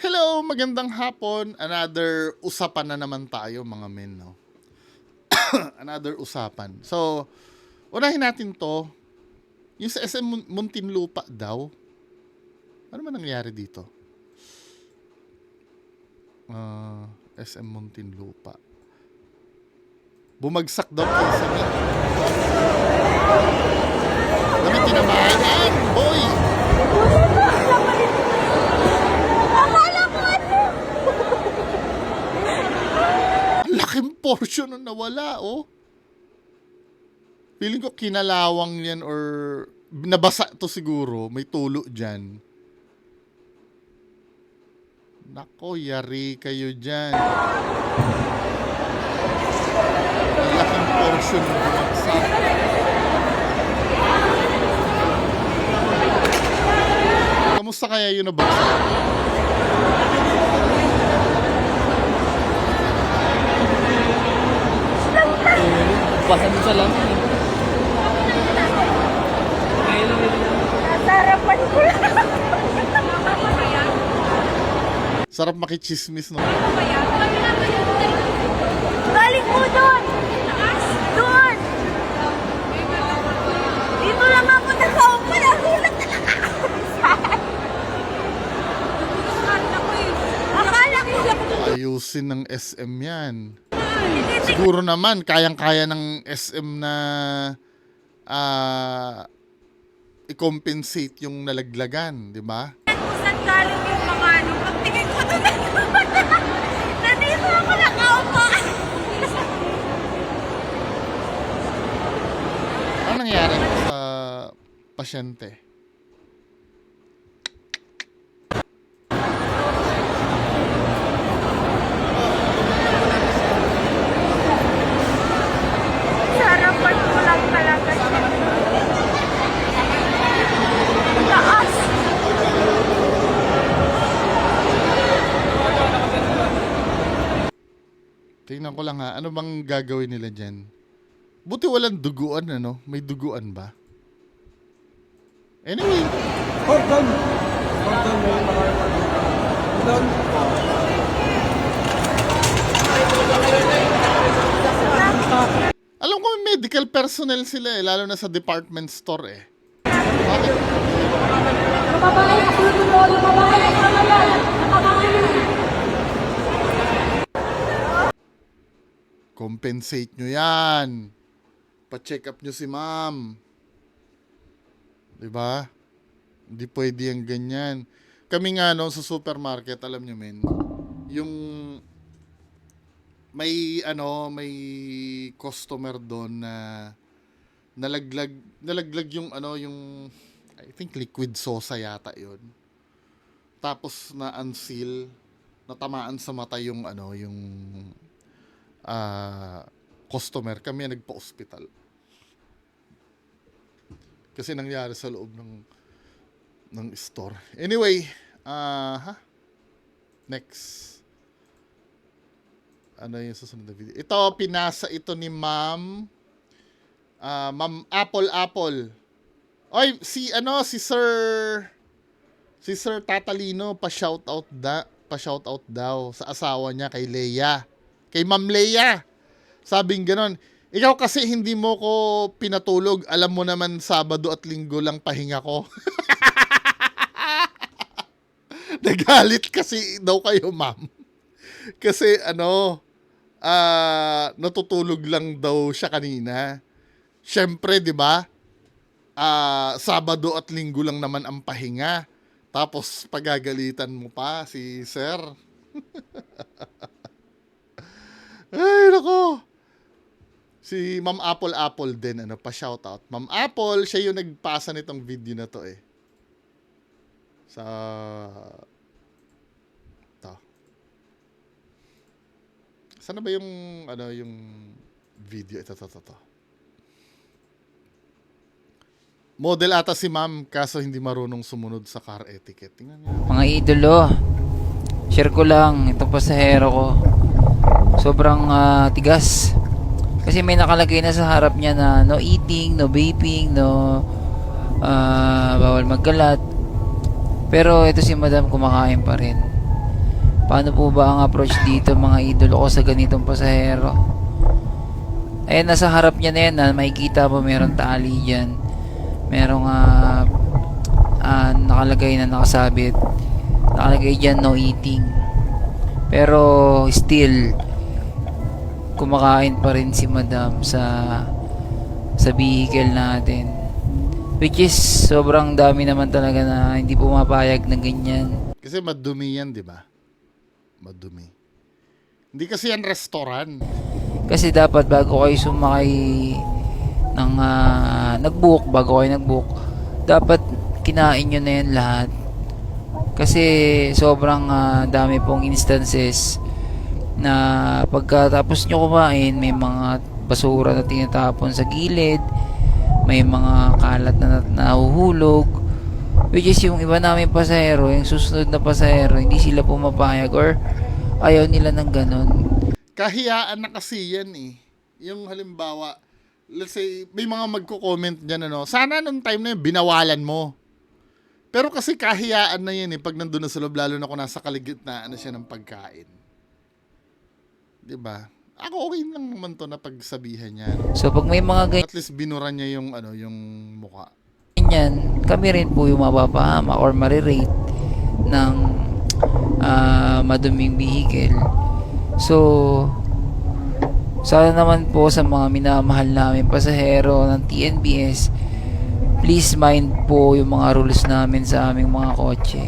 Hello, magandang hapon. Another usapan na naman tayo mga men, no? Another usapan. So, unahin natin to. Yung sa SM Muntinlupa daw. Ano man nangyari dito? SM Muntinlupa. Bumagsak daw po sa mga. Kami tinamaan, boy! Laking portion na nawala, oh. Feeling ko kinalawang yan or nabasa to siguro. May tulo dyan. Nako, yari kayo dyan. Laking portion na bumagsak. Kamusta kaya yun nabagsak? Basan sa lang. Nasarapan ko lang. Sarap makichismis, no? Galing mo doon. Doon. Dito lang ako nakaupo. Nagulat na lang ako. Akala ko lang. Ayusin ng SM yan. Siguro naman, kayang-kaya ng SM na i-compensate yung nalaglagan, di ba? Kung saan galing yung mga ano. Pagtingin ko doon. Nandito ako nakaupo. Ano nangyari sa pasyente? Sarapan ko lang talaga siya. Taas. Tingnan ko lang ha, ano bang gagawin nila dyan? Buti walang duguan, ano? May duguan ba? Anyway, Cordon! Cordon mo yung mga cordon. alam ko may medical personnel sila eh, lalo na sa department store eh. Bakit? Compensate nyo yan. Pa-check up nyo si ma'am. Diba? Hindi pwede yung ganyan. Kami nga no, sa supermarket, alam nyo men, yung may customer doon na nalaglag yung yung I think liquid sosa yata yon. Tapos na unseal, natamaan sa mata yung yung customer. Kami nagpa-hospital. Kasi nangyari sa loob ng store. Anyway, next. Ano yung susunod na video? Ito, pinasa ito ni Ma'am Apple. Oy, si Sir Tatalino pa-shoutout daw sa asawa niya kay Leia. Kay Ma'am Leia. Sabing ganon, ikaw kasi hindi mo ko pinatulog. Alam mo naman Sabado at Linggo lang pahinga ko. Nagalit kasi daw kayo, ma'am. Kasi natutulog lang daw siya kanina. Syempre, 'di ba? Sabado at Linggo lang naman ang pahinga. Tapos pagagalitan mo pa si Sir. Ay, nako. Si Ma'am Apple din, pa-shoutout. Ma'am Apple, siya yung nagpasa nitong video na to eh. Sana ba yung yung video ito. Model ata si ma'am kaso hindi marunong sumunod sa car etiquette. Tingnan niyo. Mga idolo, share ko lang itong pasahero ko. Sobrang tigas. Kasi may nakalagay na sa harap niya na no eating, no vaping, no bawal magkalat. Pero ito si madam kumakain pa rin. Paano po ba ang approach dito mga idolo ko sa ganitong pasahero? Ayan, nasa harap niya na yan, makikita mo meron tali dyan. Merong nakalagay na nakasabit. Nakalagay dyan no eating. Pero still, kumakain pa rin si madam sa vehicle natin. Which is, sobrang dami naman talaga na hindi pumapayag ng ganyan. Kasi madumi yan, di ba? Madumi. Hindi kasi yan restaurant. Kasi dapat bago kayo sumakay ng bago kayo nag-book, dapat kinain nyo na yan lahat. Kasi sobrang dami pong instances na pagkatapos nyo kumain, may mga basura na tinatapon sa gilid, may mga kalat na nahuhulog, which is yung iba namin pasahero, yung susunod na pasahero, hindi sila pumapayag or ayaw nila ng ganun. Kahiyaan na kasi yan eh. Yung halimbawa, let's say, may mga magko-comment dyan, ano, sana nung time na yun, binawalan mo. Pero kasi kahiyaan na yan eh, pag nandun na sa loob, lalo na kung nasa kaligitnaan na siya ng pagkain. Diba? Ako okay lang naman to na pagsabihan niya. So pag may mga At least binura niya yung, yung mukha. ganyan, kami rin po yung mapapahama or marirate ng maduming vehicle. So, sana naman po sa mga minamahal namin pasahero ng TNBS, please mind po yung mga rules namin sa aming mga kotse.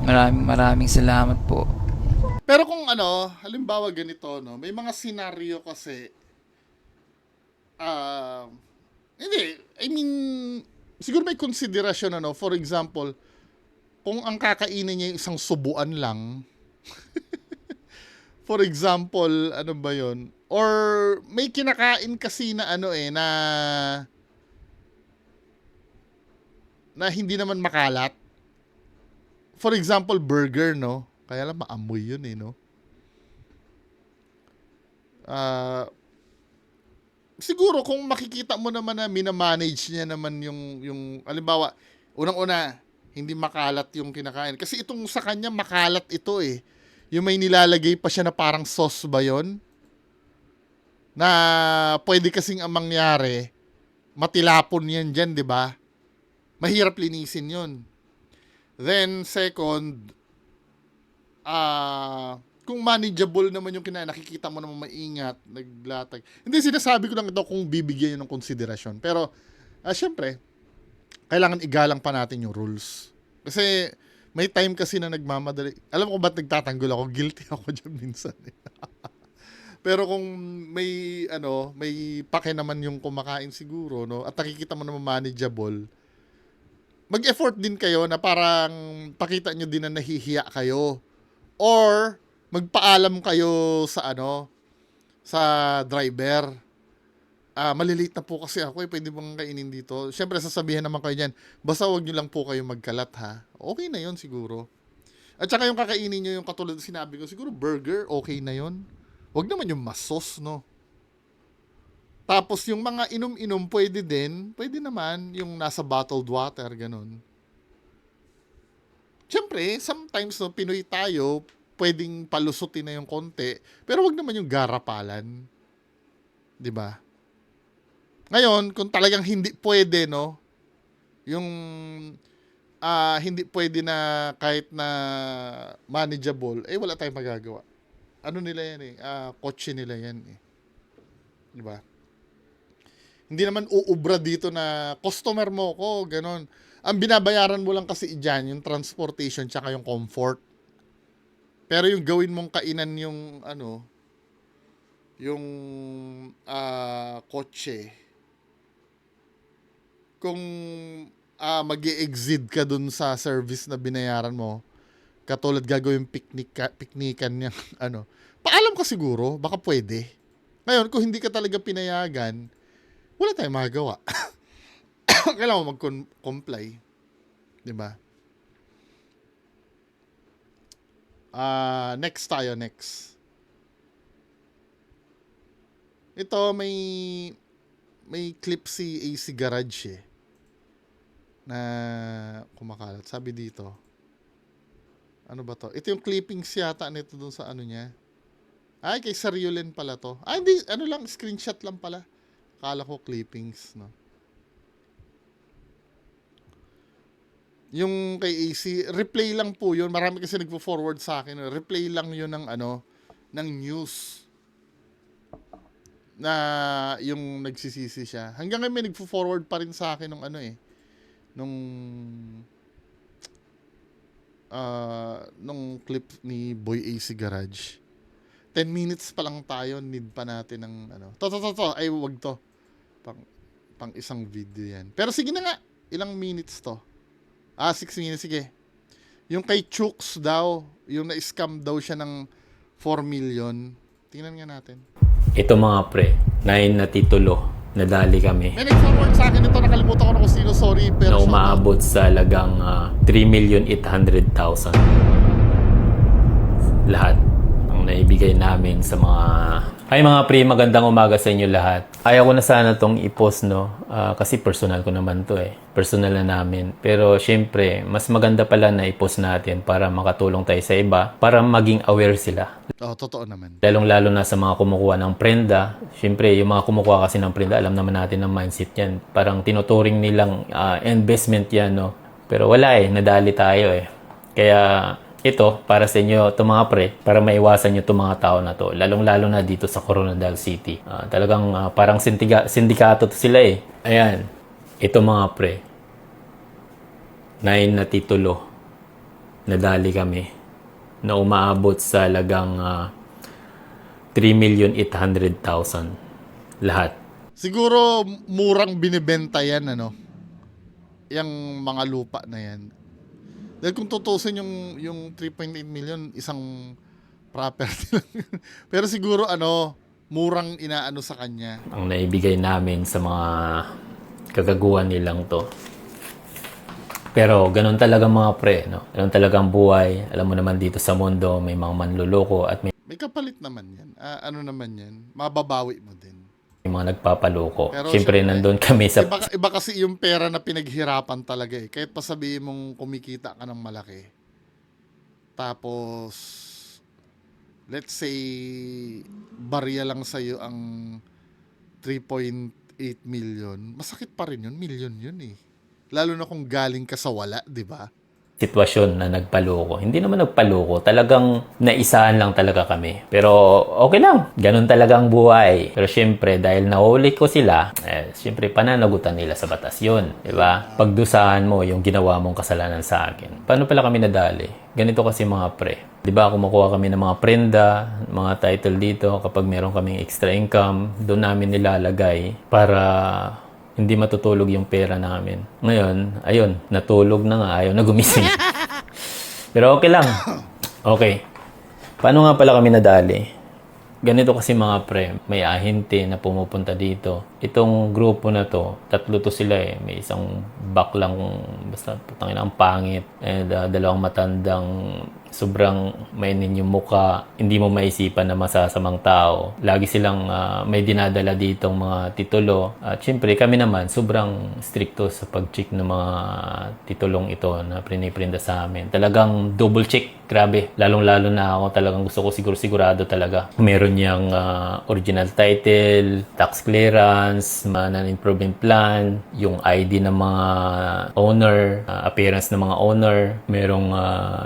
Maraming salamat po. Pero kung halimbawa ganito, no, may mga senaryo kasi, hindi, I mean, siguro may konsiderasyon, for example, kung ang kakainin niya yung isang subuan lang, for example, ano ba yon? Or may kinakain kasi na na hindi naman makalat. For example, burger, no? Kaya lang maamoy yun no? Siguro kung makikita mo naman na minamanage niya naman yung halimbawa, unang-una, hindi makalat yung kinakain. Kasi itong sa kanya, makalat ito eh. Yung may nilalagay pa siya na parang sauce ba yun? Na pwede kasing ang mangyari, matilapon yan dyan, di ba? Mahirap linisin yun. Then, second, kung manageable naman yung kinain, nakikita mo naman maingat, naglatag. Hindi, sinasabi ko lang ito kung bibigyan yun ng konsiderasyon. Pero, syempre, kailangan igalang pa natin yung rules. Kasi, may time kasi na nagmamadali. Alam ko ba't nagtatanggol ako? Guilty ako dyan minsan. Pero kung may, may pake naman yung kumakain siguro, no? At nakikita mo naman manageable, mag-effort din kayo na parang pakita nyo din na nahihiya kayo. Or, magpaalam kayo sa sa driver. Malilate na po kasi ako pwede bang kainin dito? Siyempre, sasabihin naman kayo dyan, basta wag nyo lang po kayo magkalat ha. Okay na yon siguro. At saka yung kakainin nyo, yung katulad sinabi ko, siguro burger, okay na yon. Wag naman yung masos, no? Tapos yung mga inom-inom, pwede din. Pwede naman yung nasa bottled water, ganun. Siyempre, sometimes, no, Pinoy tayo, pwedeng palusutin na yung konti, pero wag naman yung garapalan. 'Di ba? Ngayon, kung talagang hindi pwede, no, yung hindi pwede na kahit na manageable, wala tayong magagawa. Ano nila yan kotse nila yan 'Di ba? Hindi naman uubra dito na customer mo ko, ganon. Ang binabayaran mo lang kasi dyan, yung transportation tsaka yung comfort. Pero yung gawin mong kainan yung yung kotse, kung mag-i-exceed ka dun sa service na binayaran mo, katulad gagawin piknikan niyang paalam ka siguro, baka pwede. Ngayon, kung hindi ka talaga pinayagan, wala tayong magagawa. Kailangan mo mag-comply. Diba? Next tayo, next. Ito, may clip si AC Garage na kumakalat. Sabi dito, Ano ba to? Ito yung clippings yata nito dun sa ano niya. Ay, kay Sariolen pala to. Ay, hindi. Ano lang, screenshot lang pala. Akala ko clippings, no? Yung kay AC, replay lang po yun. Marami kasi nagpo-forward sa akin. Replay lang yun ng ano, ng news. Na yung nagsisisi siya. Hanggang ngayon may nagpo-forward pa rin sa akin nung ano eh. Nung clip ni Boy AC Garage. 10 minutes pa lang tayo, need pa natin ng ano. To. Ay, wag to. Pang isang video yan. Pero sige na nga, ilang minutes to? 6 minutes, sige. Yung kay Chooks daw, yung na-scam daw siya ng 4 million. Tingnan nga natin. Ito mga pre, 9 na titulo, nadali kami. May nag-forward sa akin ito, nakalimutan ko na kung sino, sorry. Pero Na umaabot sa halagang 3,800,000. Lahat ang naibigay namin sa mga... Ay mga pre, magandang umaga sa inyo lahat. Ayaw ko na sana tong i-post, no? Kasi personal ko naman to eh. Personal na namin. Pero syempre, mas maganda pala na i-post natin para makatulong tayo sa iba, para maging aware sila. totoo naman. Lalong-lalo na sa mga kumukuha ng prenda. Syempre, yung mga kumukuha kasi ng prenda, alam naman natin ang mindset yan. Parang tinuturing nilang investment yan, no? Pero wala eh, nadali tayo eh. Kaya ito, para sa inyo, itong mga pre, para maiwasan nyo itong mga tao na to. Lalong-lalo na dito sa Coronadal City. Talagang parang sindikato to sila eh. Ayan, ito mga pre. 9 na titulo. Nadali kami. Na umaabot sa halagang 3,800,000. Lahat. Siguro murang binibenta yan, ano? Yung mga lupa na yan. Dahil kung tutusin yung 3.8 million, isang property lang. Pero siguro murang inaano sa kanya. Ang naibigay namin sa mga kagaguhan nilang to. Pero ganun talaga mga pre, no? Ganun talagang buhay. Alam mo naman dito sa mundo, may mga manluloko at May kapalit naman yan. Ano naman yan? Mababawi mo din. may mga nagpapaloko. Pero Siyempre, nandun kami sa... Iba kasi yung pera na pinaghirapan talaga eh. Kahit pa sabihin mong kumikita ka ng malaki. Tapos, let's say, barya lang sa'yo ang 3.8 million. Masakit pa rin yun. Million yun eh. Lalo na kung galing ka sa wala, di ba? sitwasyon na nagpaloko. Hindi naman nagpaloko. Talagang naisahan lang talaga kami. Pero okay lang. Ganun talagang buhay. Pero syempre, dahil nahuli ko sila, syempre pananagutan nila sa batas yun. Diba? Pagdusahan mo yung ginawa mong kasalanan sa akin. Paano pala kami nadali? Ganito kasi mga pre. Diba, kumukuha kami ng mga prenda, mga title dito. Kapag meron kaming extra income, doon namin nilalagay para hindi matutulog yung pera namin. Ngayon, ayun, natulog na nga, ayaw na gumising. Pero okay lang. Okay. Paano nga pala kami nadali? Ganito kasi mga pre, may ahente na pumupunta dito. Itong grupo na to, 3 to sila eh. May isang baklang, basta putangin ang pangit. And 2 matandang sobrang mainin yung muka, hindi mo maisipan na masasamang tao. Lagi silang may dinadala ditong mga titulo. At syempre kami naman sobrang stricto sa pag-check ng mga titulong ito na piniprinda sa amin. Talagang double check, grabe. Lalong-lalo na ako, talagang gusto ko sigurado talaga. Meron niyang original title, tax clearance, non-improvement plan, yung ID ng mga owner, appearance ng mga owner, merong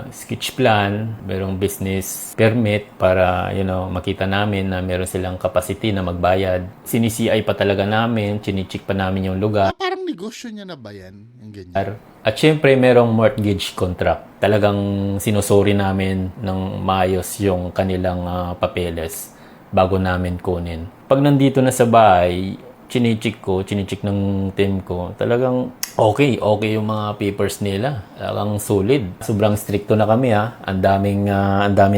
sketch plan, merong business permit para makita namin na meron silang capacity na magbayad. Sinisi-CI pa talaga namin, chinichik pa namin yung lugar. Parang negosyo niya na ba yan? Yung ganyan. At syempre merong mortgage contract. Talagang sinusuri namin ng maayos yung kanilang papeles bago namin kunin. Pag nandito na sa bahay, chinichik ng team ko, talagang okay yung mga papers nila. Talagang solid. Sobrang stricto na kami Ang dami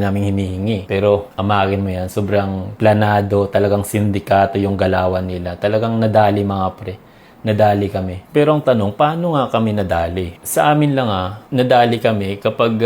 naming hinihingi. Pero amagin mo yan, sobrang planado, talagang sindikato yung galawan nila. Talagang nadali mga pre. Nadali kami. Pero ang tanong, paano nga kami nadali? Sa amin lang nadali kami kapag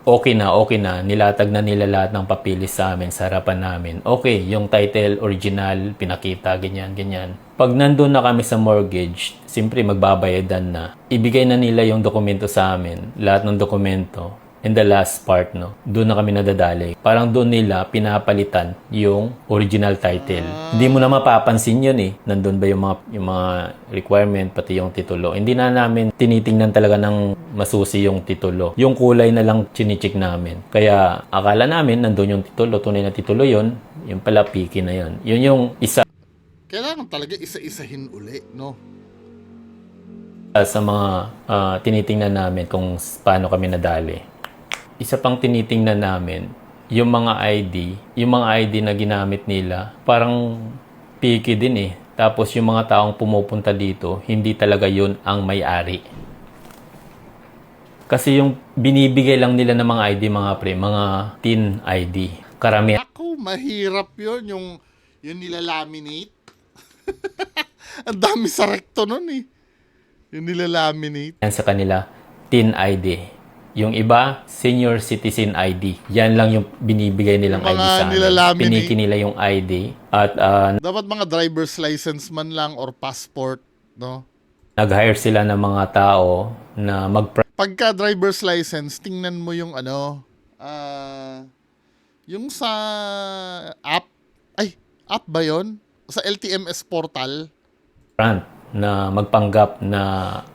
okay na, nilatag na nila lahat ng papilis sa amin, sa harapan namin. Okay, yung title, original, pinakita, ganyan. Pag nandun na kami sa mortgage, siyempre magbabayadan na. Ibigay na nila yung dokumento sa amin, lahat ng dokumento. in the last part, no, doon na kami nadadali. Parang doon nila pinapalitan yung original title. Hindi mo na mapapansin yun eh. Nandun ba yung mga requirement, pati yung titulo. Hindi na namin tinitingnan talaga ng masusi yung titulo. Yung kulay na lang chinichik namin. Kaya akala namin nandun yung titulo, tunay na titulo yun. Yung pala piki na yun. Yun yung isa Kailangan talaga isa-isahin uli, no? sa mga tinitingnan namin kung paano kami nadali. Isa pang tinitingnan namin, yung mga ID na ginamit nila, parang picky din eh. Tapos yung mga taong pumupunta dito, hindi talaga yun ang may-ari. Kasi yung binibigay lang nila ng mga ID, mga pre, mga teen ID. Karamihan Ako, mahirap yun, yung nilalaminate. Ang dami sa recto nun eh. Yung nilalaminate. sa kanila, teen ID. Yung iba, senior citizen ID. Yan lang yung binibigay nilang Yung ID mga sa amin. nilalaminate. Piniki nila yung ID at Dapat mga driver's license man lang or passport, no? nag-hire sila ng mga tao na Pagka driver's license, tingnan mo yung yung sa app. Ay, app ba yon? Sa LTMS portal. front na magpanggap na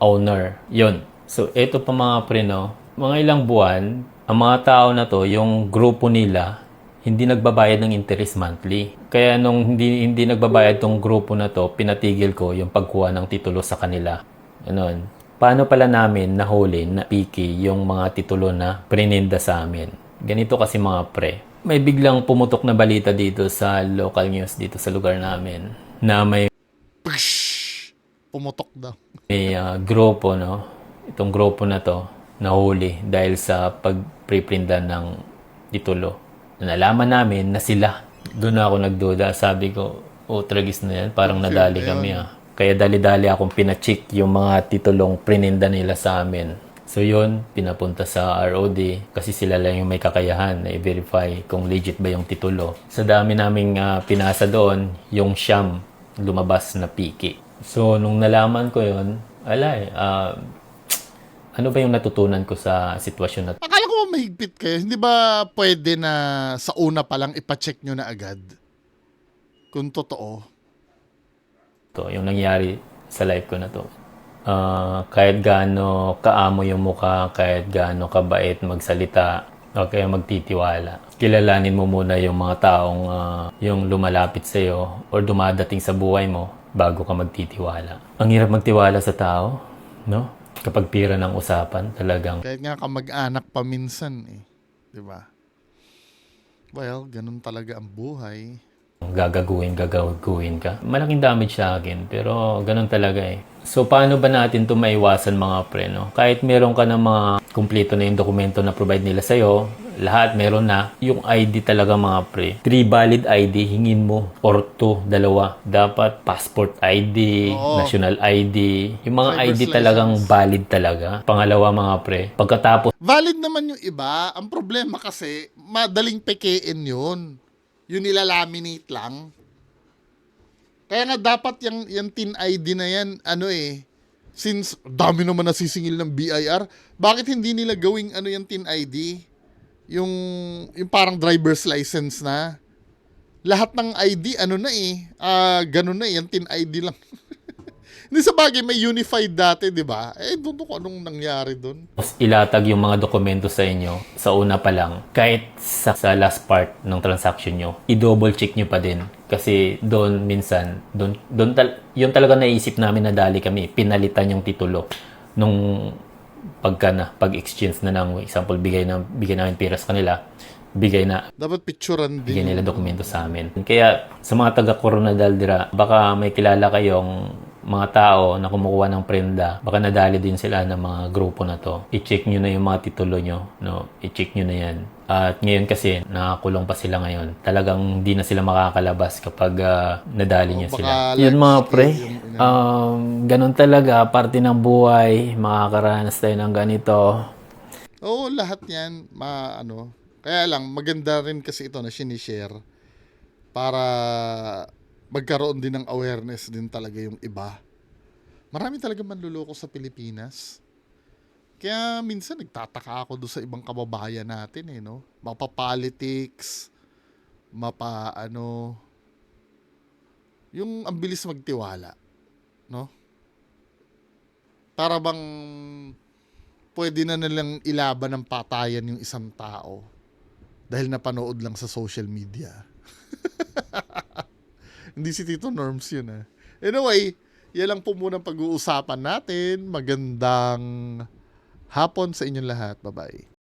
owner. Yun. So, ito pa mga pre, no? Mga ilang buwan, ang mga tao na to, yung grupo nila, hindi nagbabayad ng interest monthly. Kaya nung hindi nagbabayad tong grupo na to, pinatigil ko yung pagkuha ng titulo sa kanila. Ganun. Paano pala namin nahuli na piki yung mga titulo na prininda sa amin? Ganito kasi mga pre. May biglang pumutok na balita dito sa local news dito sa lugar namin na may Psh! Pumutok daw. grupo, no? Itong grupo na to, nahuli dahil sa pag-preprintan ng titulo. Nalaman namin na sila. Doon ako nagduda. Sabi ko, tragis na yan. Parang nadali kami ah. Kaya dali-dali akong pinacheck yung mga titulong prininda nila sa amin. So yun, pinapunta sa ROD kasi sila lang yung may kakayahan na i-verify kung legit ba yung titulo. Sa dami naming pinasa doon, yung siyam lumabas na piki. So nung nalaman ko yun, ano ba yung natutunan ko sa sitwasyon na Akala ko ba mahigpit kayo? Hindi ba pwede na sa una pa lang ipacheck nyo na agad? Kung totoo. to, yung nangyari sa life ko na to. Kahit gaano kaamo yung mukha, kahit gaano kabait magsalita, o kaya magtitiwala. Kilalanin mo muna yung mga taong yung lumalapit sa'yo or dumadating sa buhay mo bago ka magtitiwala. Ang hirap magtiwala sa tao, no? Kapag pira ng usapan, talagang Kahit nga kamag-anak pa minsan eh. Di ba? Well, ganun talaga ang buhay. gagaguhin ka. Malaking damage sa akin, pero ganun talaga eh. So, paano ba natin ito maiwasan mga pre, no? Kahit meron ka ng mga kumpleto na yung dokumento na provide nila sa'yo, lahat meron na. Yung ID talaga mga pre. 3 valid ID, hingin mo. Or 2, 2. Dapat passport ID, Oo. national ID. Yung mga Driver's ID talagang license. valid talaga. Pangalawa mga pre, pagkatapos Valid naman yung iba. Ang problema kasi, madaling pekein yun. Yung nilalaminate lang. Kaya nga dapat yung tin ID na yan, since dami naman nasisingil ng BIR, bakit hindi nila gawing yung tin ID? Yung parang driver's license na. Lahat ng ID, ganun na yung tin ID lang. Hindi sa bagay, may unified dati, di ba? Doon ko anong nangyari doon. ilatag yung mga dokumento sa inyo sa una pa lang, kahit sa last part ng transaction nyo, i-double check nyo pa din. Kasi doon minsan, yun talaga naisip namin na dali kami, pinalitan yung titulo nung pag-exchange na ng example, bigay namin pera sa kanila, Dapat picturean bigyan din. nila dokumento sa amin. Kaya sa mga taga Coronadal dira, baka may kilala kayong mga tao na kumukuha ng prenda, baka nadali din sila ng mga grupo na to. I-check nyo na yung mga titulo nyo, no? I-check nyo na yan. At ngayon kasi, nakakulong pa sila ngayon. Talagang di na sila makakalabas kapag nadali nyo baka sila. like Yun mga pre, ganun talaga, parte ng buhay, makakaranas tayo ng ganito. Oo, lahat yan, Kaya lang, maganda rin kasi ito na sinishare para magkaroon din ng awareness din talaga yung iba. Marami talaga manluloko sa Pilipinas. Kaya minsan nagtataka ako doon sa ibang kababayan natin eh, no? Mapa-politics, yung ang bilis magtiwala, no? Para bang pwede na nilang ilaban ng patayan yung isang tao dahil napanood lang sa social media. Hindi si Tito Norms yun ah. Anyway, yan lang po muna ang pag-uusapan natin. Magandang hapon sa inyong lahat. Bye-bye.